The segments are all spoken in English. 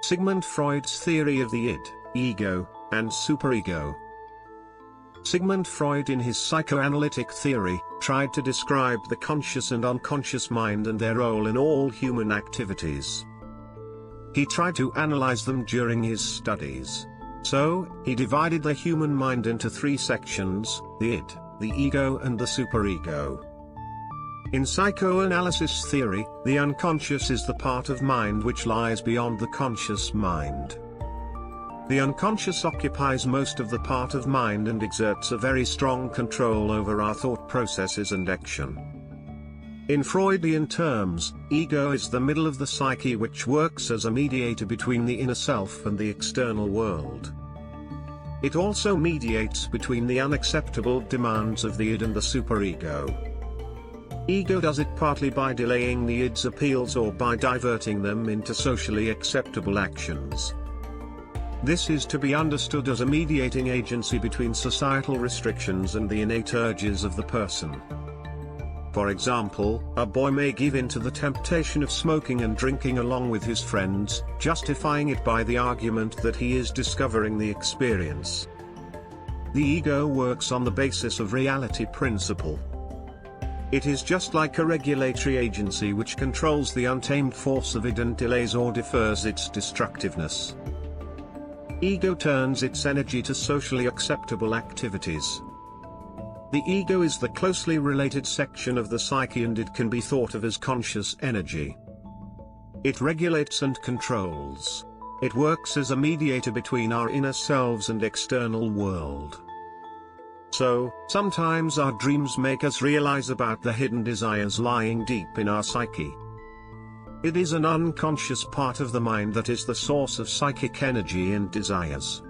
Sigmund Freud's theory of the id, ego, and superego. Sigmund Freud in his psychoanalytic theory, tried to describe the conscious and unconscious mind and their role in all human activities. He tried to analyze them during his studies. So, he divided the human mind into three sections: the id, the ego and the superego. In psychoanalysis theory, the unconscious is the part of mind which lies beyond the conscious mind. The unconscious occupies most of the part of mind and exerts a very strong control over our thought processes and action. In Freudian terms, ego is the middle of the psyche which works as a mediator between the inner self and the external world. It also mediates between the unacceptable demands of the id and the superego. Ego does it partly by delaying the id's appeals or by diverting them into socially acceptable actions. This is to be understood as a mediating agency between societal restrictions and the innate urges of the person. For example, a boy may give in to the temptation of smoking and drinking along with his friends, justifying it by the argument that he is discovering the experience. The ego works on the basis of reality principle. It is just like a regulatory agency which controls the untamed force of id and delays or defers its destructiveness. Ego turns its energy to socially acceptable activities. The ego is the closely related section of the psyche and it can be thought of as conscious energy. It regulates and controls. It works as a mediator between our inner selves and external world. So, sometimes our dreams make us realize about the hidden desires lying deep in our psyche. It is an unconscious part of the mind that is the source of psychic energy and desires.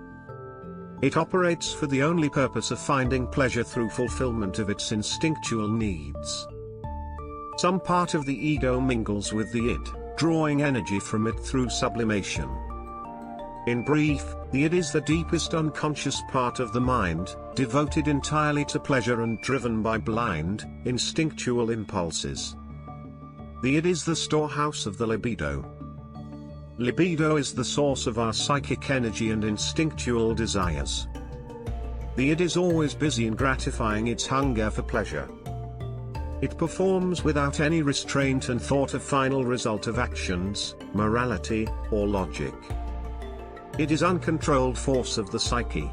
It operates for the only purpose of finding pleasure through fulfillment of its instinctual needs. Some part of the ego mingles with the id, drawing energy from it through sublimation. In brief, the id is the deepest unconscious part of the mind, devoted entirely to pleasure and driven by blind, instinctual impulses. The id is the storehouse of the libido. Libido is the source of our psychic energy and instinctual desires. The id is always busy in gratifying its hunger for pleasure. It performs without any restraint and thought a final result of actions, morality, or logic. It is uncontrolled force of the psyche.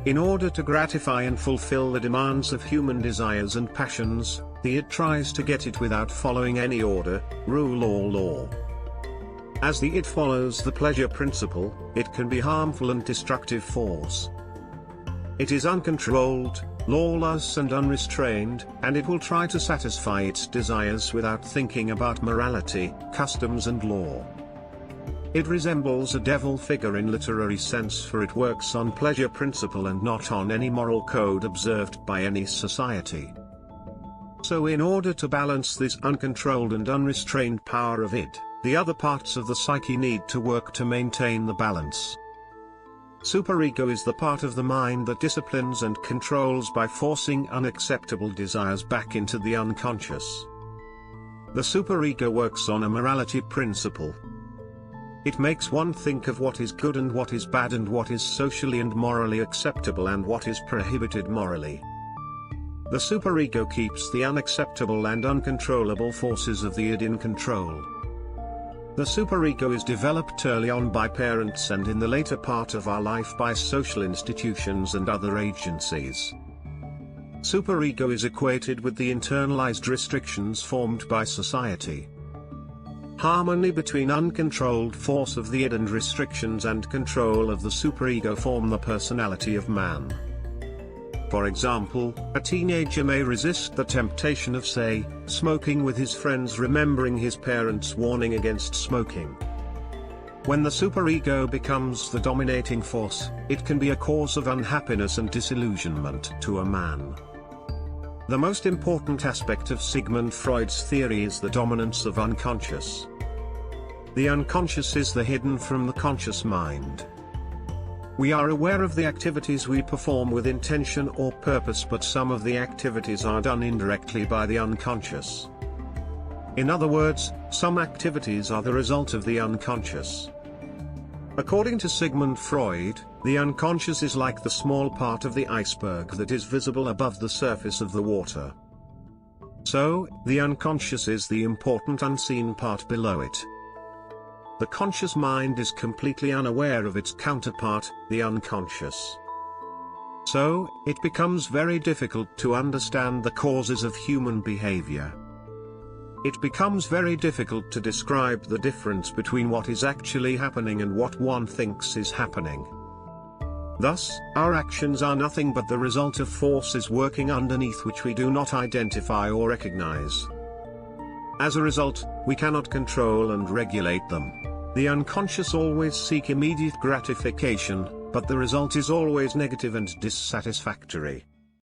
In order to gratify and fulfill the demands of human desires and passions, the id tries to get it without following any order, rule or law. As the id follows the pleasure principle, it can be harmful and destructive force. It is uncontrolled, lawless and unrestrained, and it will try to satisfy its desires without thinking about morality, customs and law. It resembles a devil figure in literary sense, for it works on pleasure principle and not on any moral code observed by any society. So in order to balance this uncontrolled and unrestrained power of id, the other parts of the psyche need to work to maintain the balance. Superego is the part of the mind that disciplines and controls by forcing unacceptable desires back into the unconscious. The superego works on a morality principle. It makes one think of what is good and what is bad and what is socially and morally acceptable and what is prohibited morally. The superego keeps the unacceptable and uncontrollable forces of the id in control. The superego is developed early on by parents and in the later part of our life by social institutions and other agencies. Superego is equated with the internalized restrictions formed by society. Harmony between uncontrolled force of the id and restrictions and control of the superego form the personality of man. For example, a teenager may resist the temptation of, say, smoking with his friends, remembering his parents' warning against smoking. When the superego becomes the dominating force, it can be a cause of unhappiness and disillusionment to a man. The most important aspect of Sigmund Freud's theory is the dominance of unconscious. The unconscious is the hidden from the conscious mind. We are aware of the activities we perform with intention or purpose, but some of the activities are done indirectly by the unconscious. In other words, some activities are the result of the unconscious. According to Sigmund Freud, the unconscious is like the small part of the iceberg that is visible above the surface of the water. So, the unconscious is the important unseen part below it. The conscious mind is completely unaware of its counterpart, the unconscious. So, it becomes very difficult to understand the causes of human behavior. It becomes very difficult to describe the difference between what is actually happening and what one thinks is happening. Thus, our actions are nothing but the result of forces working underneath which we do not identify or recognize. As a result, we cannot control and regulate them. The unconscious always seek immediate gratification, but the result is always negative and dissatisfactory.